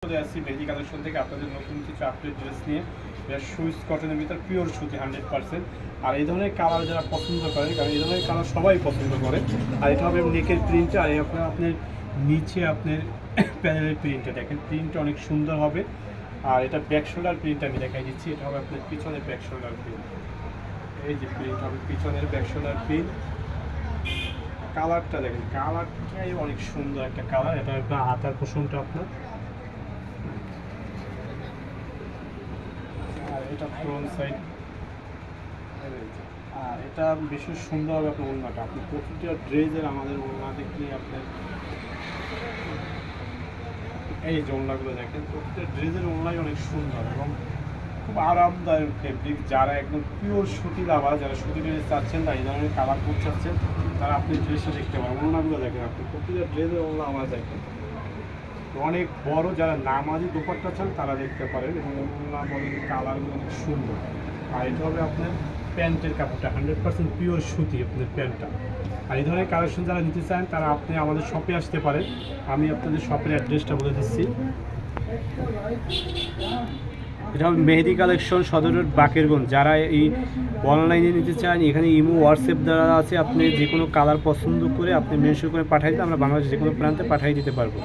চলে আসছি মেহেদি কালেকশন থেকে আপনাদের নতুন কিছু আপডেট ড্রেস নিয়ে। সুইস কটনের ভিতর পিওর সুতি 100%। আর এই ধরনের কালার যারা পছন্দ করে, কারণ এই ধরনের কালার সবাই পছন্দ করে। আর এটা হবে নেকের প্রিন্ট, আর আপনার নিচে আপনার প্যানেলের প্রিন্টটা দেখেন, প্রিন্টটা অনেক সুন্দর হবে। আর এটা ব্যাক শোল্ডার প্রিন্ট আমি দেখাই দিচ্ছি, এটা হবে আপনার পিছনের ব্যাক শোল্ডার প্রিন্ট। এই যে প্রিন্ট হবে পিছনের ব্যাক শোল্ডার প্রিন্ট। কালারটা দেখেন, কালারটাই অনেক সুন্দর একটা কালার। এটা আপনার হাতার পোষণটা আপনার, আর এটা ফ্রন্ট সাইড। আর এটা বেশি সুন্দর হবে আপনার ওড়নাটা। আপনি প্রতিটা ড্রেসের আমাদের ওড়না দেখলে আপনার এই যে ওড়নাগুলো দেখেন, প্রতিটা ড্রেসের ওড়নাই অনেক সুন্দর এবং খুব আরামদায়ক ফেব্রিক। যারা একদম পিওর সুতি লাভার, যারা সুতি ড্রেস চাচ্ছেন বা এই ধরনের কালার কোড চাচ্ছেন, তারা আপনি ড্রেসটা দেখতে পারেন। ওড়নাগুলো দেখেন, আপনি প্রতিটা ড্রেসের ওড়না আমার দেখেন অনেক বড়। যারা নামাজি দোপাট্টা চান তারা দেখতে পারেন, এবং ওড়না বলেন কালারগুলো অনেক সুন্দর। আর এটা হবে আপনার প্যান্টের কাপড়টা 100% পিওর সুতি আপনাদের প্যান্টটা। আর এই ধরনের কালেকশন যারা নিতে চান তারা আপনি আমাদের শপে আসতে পারেন। আমি আপনাদের শপের অ্যাড্রেসটা বলে দিচ্ছি। এটা হবে মেহেদি কালেকশন, সদর রোড, বাকেরগঞ্জ। যারা এই অনলাইনে নিতে চান, এখানে ইমো হোয়াটসঅ্যাপ দ্বারা আছে। আপনি যে কোনো কালার পছন্দ করে আপনি মেনশন করে পাঠিয়ে দিলে আমরা বাংলাদেশের যে কোনো প্রান্তে পাঠিয়ে দিতে পারবো।